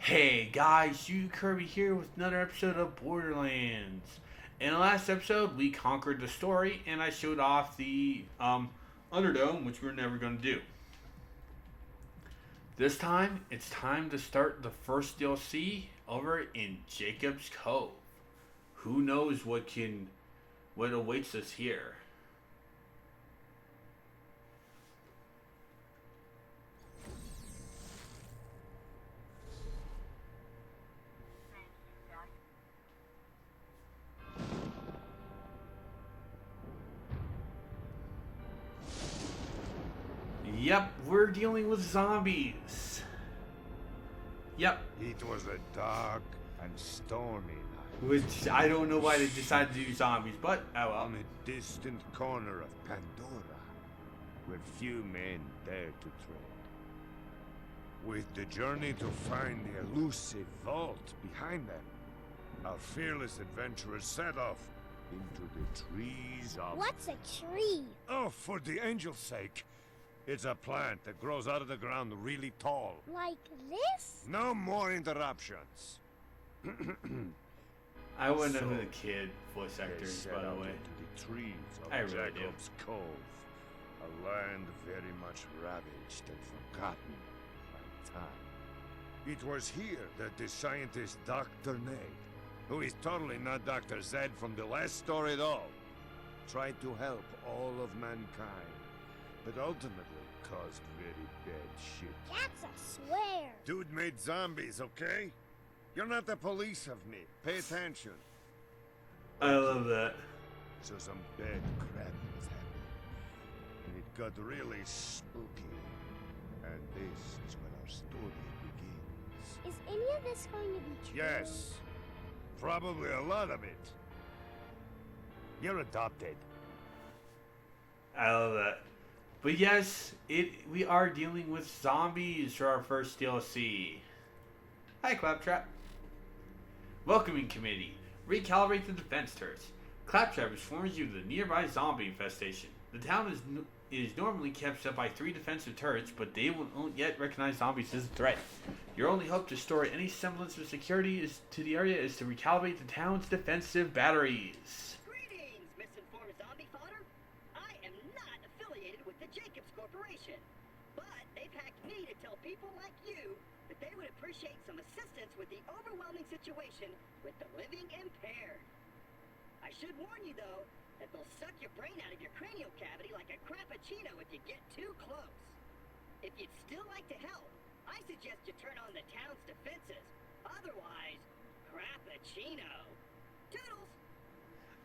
Hey guys, you Kirby here with another episode of Borderlands. In the last episode, we conquered the story and I showed off the Underdome, which we're never going to do. This time, it's time to start the first DLC over in Jacob's Cove. Who knows what awaits us here? Yep, we're dealing with zombies. Yep. It was a dark and stormy night. Which, I don't know why they decided to do zombies, but, oh well. On a distant corner of Pandora, where few men dare to tread. With the journey to find the elusive vault behind them, our fearless adventurers set off into the trees of... What's a tree? Oh, for the angel's sake! It's a plant that grows out of the ground really tall. Like this? No more interruptions. I wouldn't have been a kid voice They actors, set by the out way. into the trees of I really do. Jacob's Cove, a land very much ravaged and forgotten by time. It was here that the scientist Dr. Nate, who is totally not Dr. Zed from the last story at all, tried to help all of mankind, but ultimately caused very bad shit. That's a swear. Dude made zombies, okay? You're not the police of me. Pay attention. I love that. So some bad crap was happening. And it got really spooky. And this is when our story begins. Is any of this going to be true? Yes. Probably a lot of it. You're adopted. I love that. But yes, we are dealing with zombies for our first DLC. Hi, Claptrap. Welcoming Committee. Recalibrate the defense turrets. Claptrap informs you of the nearby zombie infestation. The town is normally kept up by 3 defensive turrets, but they won't yet recognize zombies as a threat. Your only hope to restore any semblance of security to the area is to recalibrate the town's defensive batteries. Greetings, misinformed zombie fodder. I am not affiliated with the Jacobs Corporation, but they've hacked me to tell people like you that they would appreciate some assistance with the overwhelming situation with the living impaired. I should warn you, though, that they'll suck your brain out of your cranial cavity like a crappuccino if you get too close. If you'd still like to help, I suggest you turn on the town's defenses. Otherwise, crappuccino. Toodles!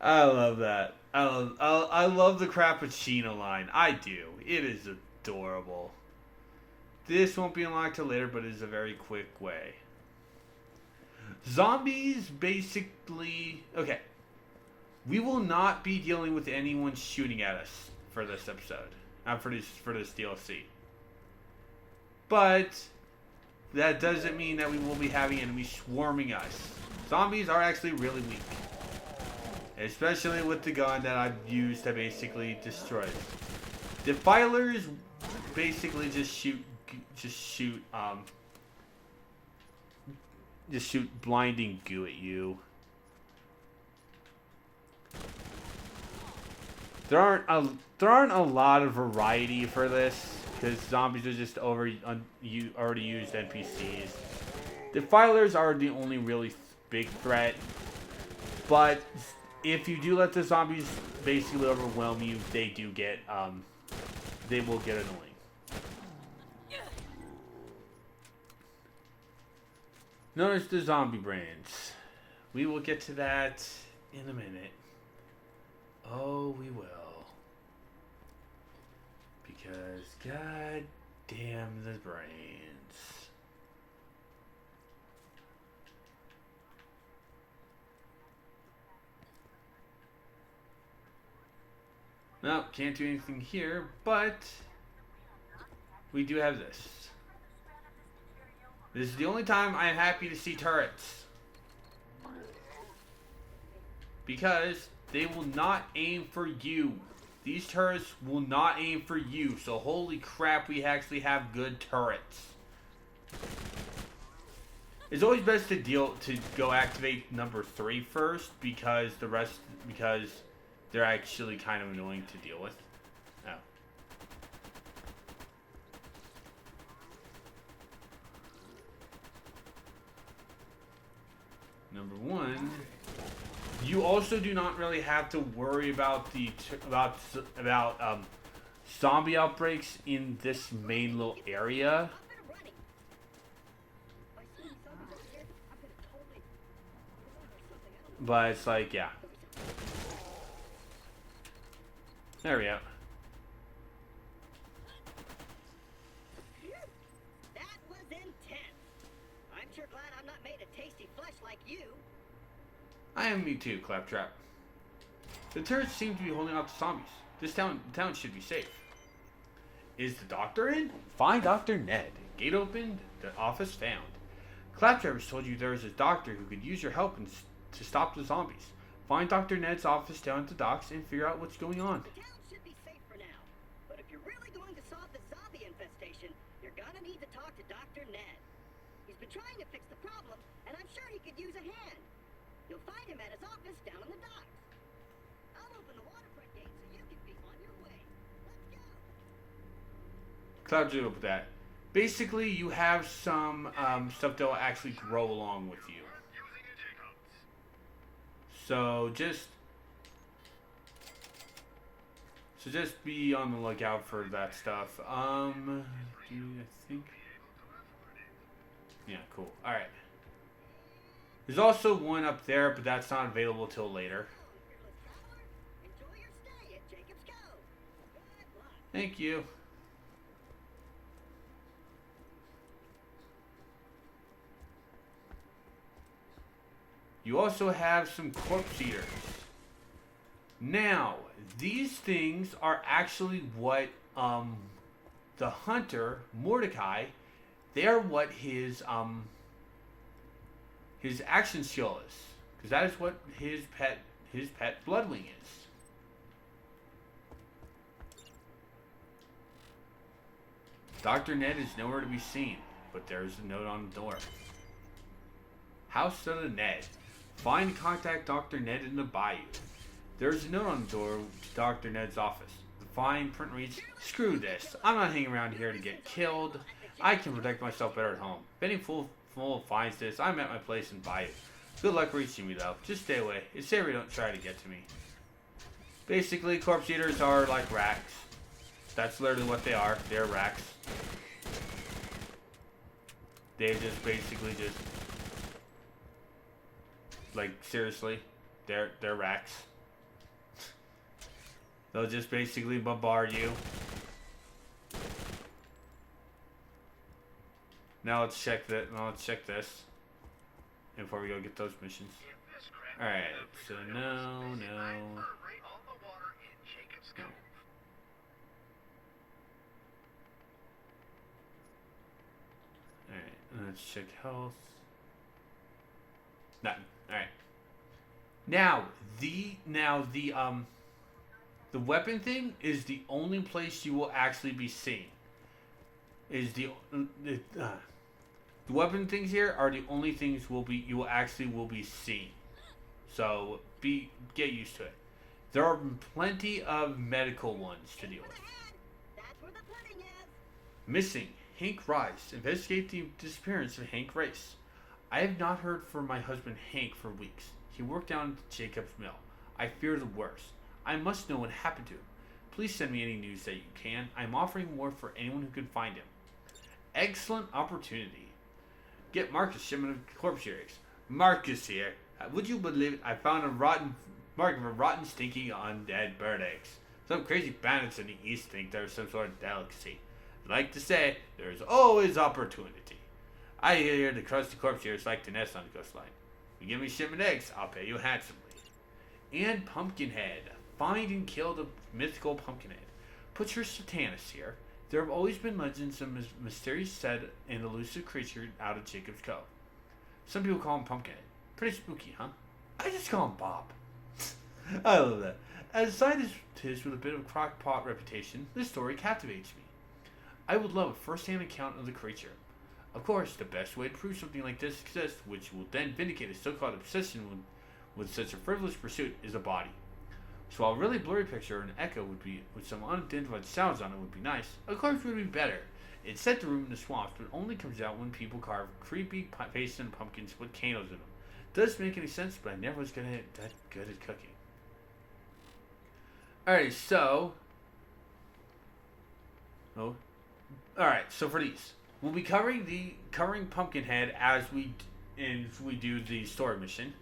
I love that. I love the Crappuccino line. I do. It is adorable. This won't be unlocked till later, but it is a very quick way. Zombies basically... Okay. We will not be dealing with anyone shooting at us for this episode. For this DLC. But that doesn't mean that we will be having enemies swarming us. Zombies are actually really weak. Especially with the gun that I've used to basically destroy it. Defilers basically just shoot blinding goo at you. There aren't a lot of variety for this because zombies are just already used NPCs. Defilers are the only really big threat, but if you do let the zombies basically overwhelm you, they will get annoying. Notice the zombie brands. We will get to that in a minute. Oh, we will. Because god damn the brains. No, can't do anything here, but we do have this. This is the only time I'm happy to see turrets. Because they will not aim for you. These turrets will not aim for you. So holy crap, we actually have good turrets. It's always best to go activate number 3 first because they're actually kind of annoying to deal with. Oh. Number 1. You also do not really have to worry about zombie outbreaks in this main little area. But it's like, yeah. There we go. That was intense. I'm sure glad I'm not made of tasty flesh like you. I am me too, Claptrap. The turrets seem to be holding off the zombies. The town should be safe. Is the doctor in? Find Dr. Ned. Gate opened, the office found. Claptrap has told you there is a doctor who could use your help to stop the zombies. Find Dr. Ned's office down at the docks and figure out what's going on. The town should be safe for now. But if you're really going to solve the zombie infestation, you're gonna need to talk to Dr. Ned. He's been trying to fix the problem, and I'm sure he could use a hand. You'll find him at his office down on the docks. I'll open the waterfront gate so you can be on your way. Let's go. Cloud deal with that. Basically, you have some stuff that will actually grow along with you. So just be on the lookout for that stuff. I think. Yeah, cool. All right. There's also one up there, but that's not available till later. Enjoy your stay at Jacob's Cove. Good luck. Thank you. You also have some corpse eaters. Now, these things are actually what the hunter, Mordecai, they're what his action skill is. Because that is what his pet Bloodwing is. Dr. Ned is nowhere to be seen, but there's a note on the door. House of the Ned. Find and contact Dr. Ned in the bayou. There's a note on the door to Dr. Ned's office. The fine print reads, "Screw this. I'm not hanging around here to get killed. I can protect myself better at home. If any fool finds this, I'm at my place in bayou. Good luck reaching me though. Just stay away. It's safer don't try to get to me." Basically, corpse eaters are like racks. That's literally what they are. They're racks. They just basically just... Like, seriously, they're racks. They'll just basically bombard you. Now let's check that. Now let's check this before we go get those missions. All right. So no. All right. Let's check health. Nothing. All right. Now the weapon thing is the only place you will actually be seen. The weapon things here are the only things you will actually be seen. So get used to it. There are plenty of medical ones to deal with. That's where the pudding is. Missing Hank Rice. Investigate the disappearance of Hank Rice. I have not heard from my husband Hank for weeks. He worked down at Jacob's mill. I fear the worst. I must know what happened to him. Please send me any news that you can. I'm offering war for anyone who can find him. Excellent opportunity. Get Marcus shipment of corpse earrings. Marcus here. Would you believe it? I found a rotten mark of a rotten, stinking, undead bird eggs. Some crazy bandits in the east think there's some sort of delicacy. I'd like to say there's always opportunity. I hear the crusty corpse eaters like to nest on the coastline. You give me shipment eggs, I'll pay you handsomely. And Pumpkinhead. Find and kill the mythical Pumpkinhead. Put your Satanas here. There have always been legends of mysterious said and elusive creature out of Jacob's Cove. Some people call him Pumpkinhead. Pretty spooky, huh? I just call him Bob. I love that. As a scientist with a bit of a crock-pot reputation, this story captivates me. I would love a first-hand account of the creature. Of course, the best way to prove something like this exists, which will then vindicate a so-called obsession with such a frivolous pursuit, is a body. So while a really blurry picture or an echo would be, with some unidentified sounds on it would be nice, a corpse would be better. It set the room in the swamps, but only comes out when people carve creepy faces and pumpkins with candles in them. Doesn't make any sense, but I never was that good at cooking. Alright, so... Oh. Alright, so for these, we'll be covering Pumpkinhead as we do the story mission.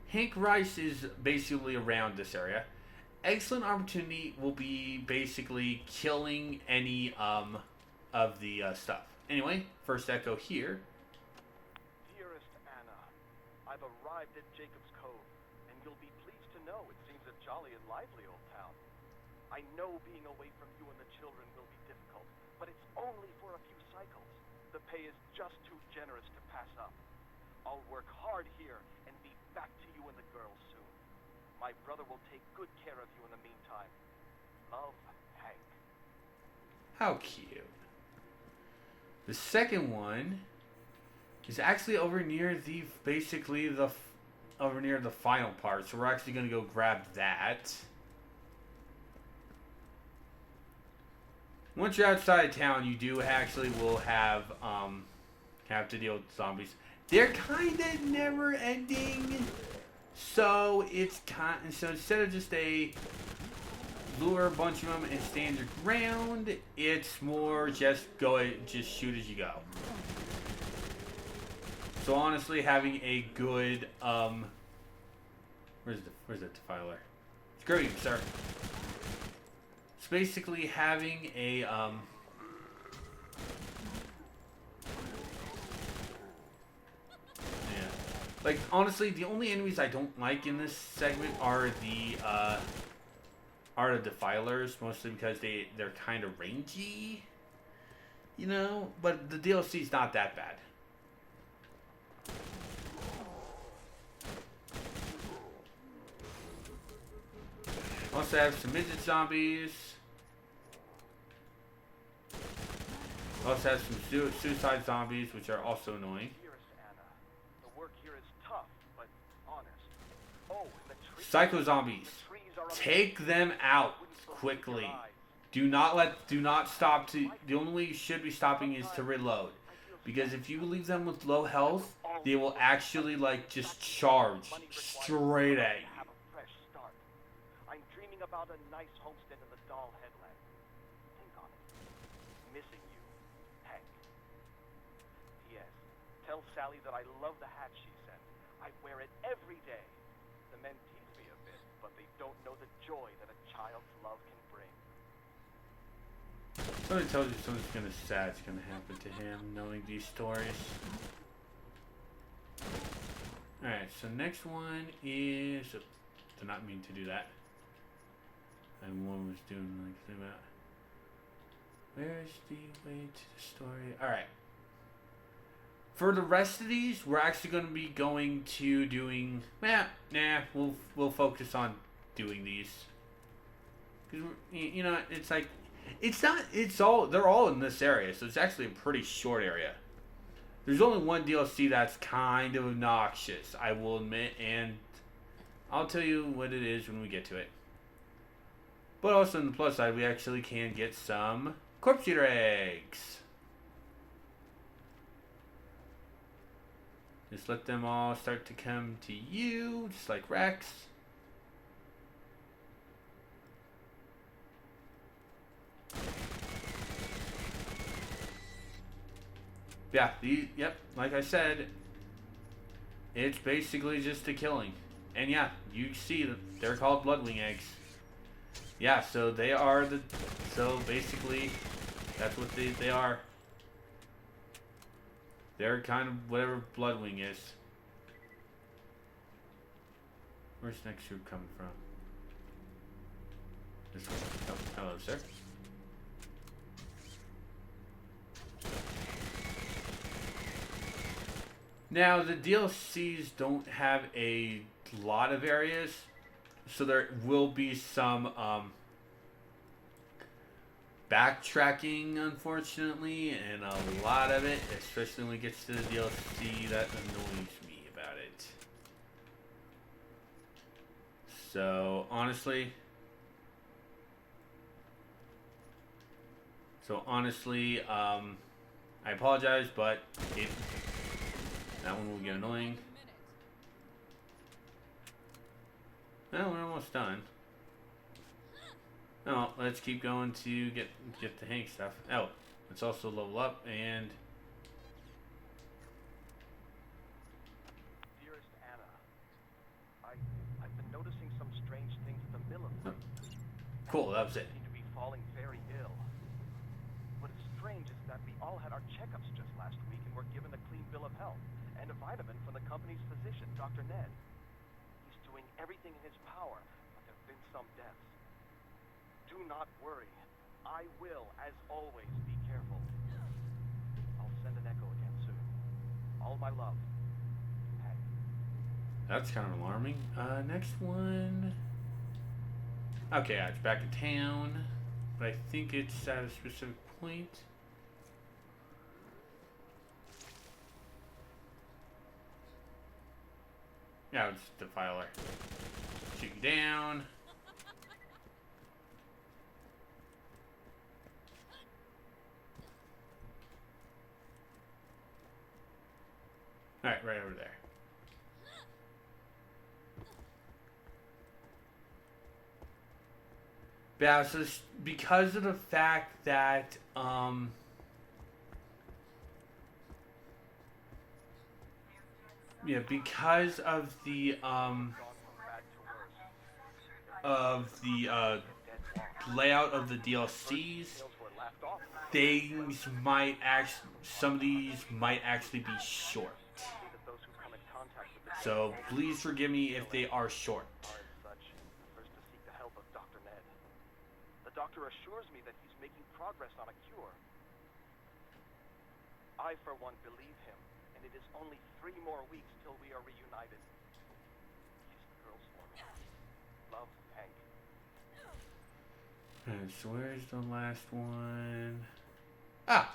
Hank Rice is basically around this area. Excellent opportunity will be basically killing any of the stuff. Anyway, first echo here. Dearest Anna, I've arrived at Jacob's Cove, and you'll be pleased to know it seems a jolly and lively old town. I know being away from you and the children will be difficult, but it's only for a few cycles. The pay is just too generous to pass up. I'll work hard here and be back to you and the girls soon. My brother will take good care of you in the meantime. Love, Hank. How cute. The second one is actually over near the over near the final part, so we're actually going to go grab that. Once you're outside of town, you do actually will have to deal with zombies. They're kind of never ending, so so instead of just a lure a bunch of them and stand your ground, it's more just shoot as you go. So honestly, having a good where's the defiler? Screw you, sir. It's basically having a yeah. Like honestly, the only enemies I don't like in this segment are the defilers, mostly because they're kind of rangy, you know. But the DLC's not that bad. Also have some midget zombies. Also have some suicide zombies, which are also annoying. Dearest Anna, the work here is tough, but honest. Oh, and the trees. Psycho zombies. Take them out quickly. Do not stop to. The only way you should be stopping is to reload, because if you leave them with low health, they will actually like just charge straight at you. I'm dreaming about a nice homestead in the Doll Headland. Think on it. Missing you, Hank. P.S. Tell Sally that I love the hat she sent. I wear it every day. The men tease me a bit, but they don't know the joy that a child's love can bring. Somebody tells you something sad's gonna happen to him, knowing these stories. Alright, so next one is... did not mean to do that. And one was doing like about... where's the way to the story? Alright. For the rest of these, we're actually going to be going to doing... we'll focus on doing these. Because, you know, it's like... they're all in this area, so it's actually a pretty short area. There's only one DLC that's kind of obnoxious, I will admit, and I'll tell you what it is when we get to it. But also on the plus side, we actually can get some corpse eater eggs. Just let them all start to come to you, just like Rex. Yeah, yep, like I said, it's basically just a killing. And yeah, you see that they're called bloodwing eggs. Yeah, so they are so basically, that's what they are. They're kind of whatever bloodwing is. Where's the next group coming from? This one. Oh, hello, sir. Now, the DLCs don't have a lot of areas, so there will be some backtracking, unfortunately, and a lot of it, especially when it gets to the DLC, that annoys me about it. So, honestly, I apologize, but that one will get annoying. Well, we're almost done. No, let's keep going to get the Hank stuff. Oh, let's also level up and. Dearest Anna, I've been noticing some strange things at the mill of late. Cool, that was it. Seem to be falling very ill. What is strange is that we all had our checkups just last week and were given a clean bill of health and a vitamin from the company's physician, Dr. Ned. He's doing everything in his power, but there have been some deaths. Do not worry. I will, as always, be careful. I'll send an echo again soon. All my love. Hank. That's kind of alarming. Next one. Okay, it's back in town, but I think it's at a specific point. Yeah, it's the filer. Shoot you down. Alright, right over there. Yeah, so because of the fact that, yeah, because of the, layout of the DLCs, some of these might actually be short. So please forgive me if they are short. First to seek the help of Dr. Ned. The doctor assures me that he's making progress on a cure. I, for one, believe him, and it is only 3 more weeks till we are reunited. Kiss the girls for me. Love, Hank. And so where's the last one? Ah!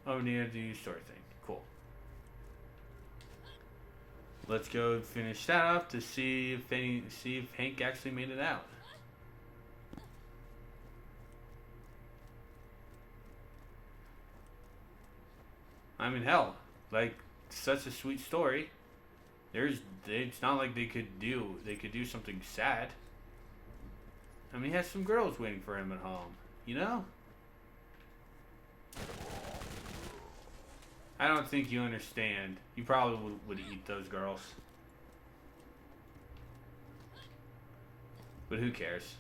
Oh, near the store thing. Cool. Let's go finish that up to see if Hank actually made it out. I mean, hell, like such a sweet story. It's not like they could do something sad. I mean, he has some girls waiting for him at home, you know? I don't think you understand. You probably would eat those girls. But who cares?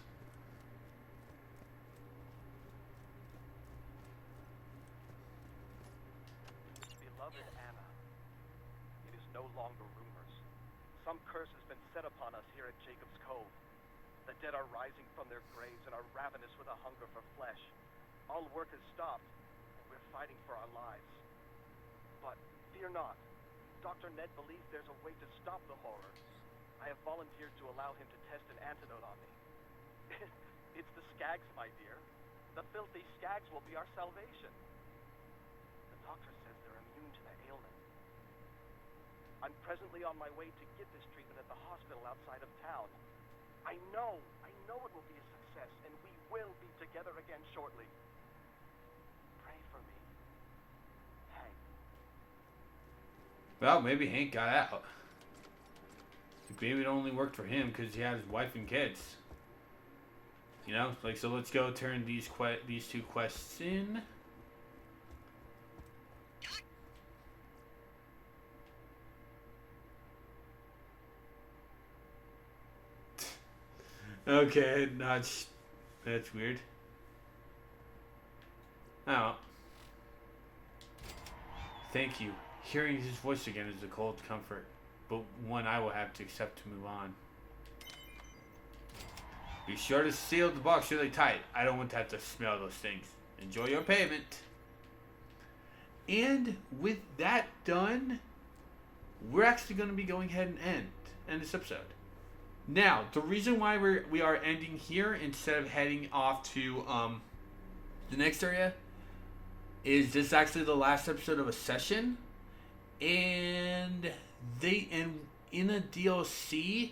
Beloved Anna, it is no longer rumors. Some curse has been set upon us here at Jacob's Cove. The dead are rising from their graves and are ravenous with a hunger for flesh. All work has stopped, and we're fighting for our lives. But fear not. Dr. Ned believes there's a way to stop the horror. I have volunteered to allow him to test an antidote on me. It's the skags, my dear. The filthy skags will be our salvation. The doctor says they're immune to the ailment. I'm presently on my way to get this treatment at the hospital outside of town. I know it will be a success, and we will be together again shortly. Pray for me. Hank. Well, maybe Hank got out. Maybe it only worked for him because he had his wife and kids. You know, like, so let's go turn these 2 quests in. Okay, that's weird. Oh. Thank you. Hearing his voice again is a cold comfort, but one I will have to accept to move on. Be sure to seal the box really tight. I don't want to have to smell those things. Enjoy your payment. And with that done, we're actually going to be going ahead and end this episode. Now, the reason why we are ending here instead of heading off to The next area is this actually the last episode of a session, and in a DLC,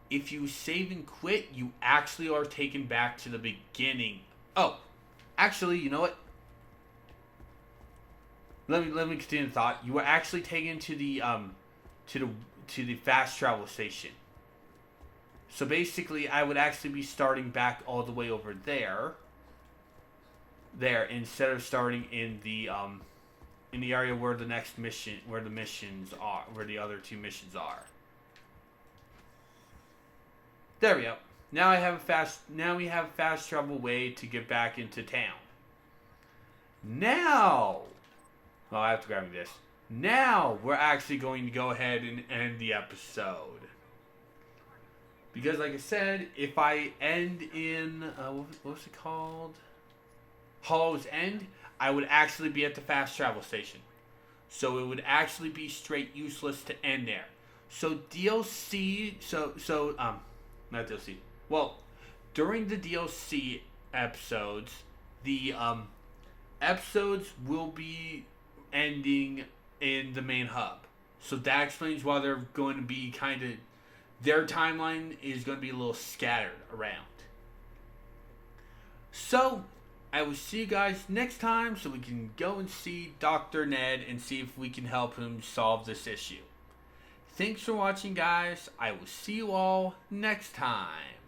if you save and quit, you actually are taken back to the beginning. Oh, actually, you know what? Let me continue the thought. You were actually taken to the fast travel station. So basically, I would actually be starting back all the way over there. Instead of starting in the area where the other two missions are. There we go. Now we have a fast travel way to get back into town. Now, I have to grab me this. Now we're actually going to go ahead and end the episode. Because like I said, if I end in what was it called? Hollow's End, I would actually be at the fast travel station. So it would actually be straight useless to end there. So DLC, not DLC. Well, during the DLC episodes, the episodes will be ending in the main hub. So that explains why they're going to be their timeline is going to be a little scattered around. So, I will see you guys next time so we can go and see Dr. Ned and see if we can help him solve this issue. Thanks for watching, guys. I will see you all next time.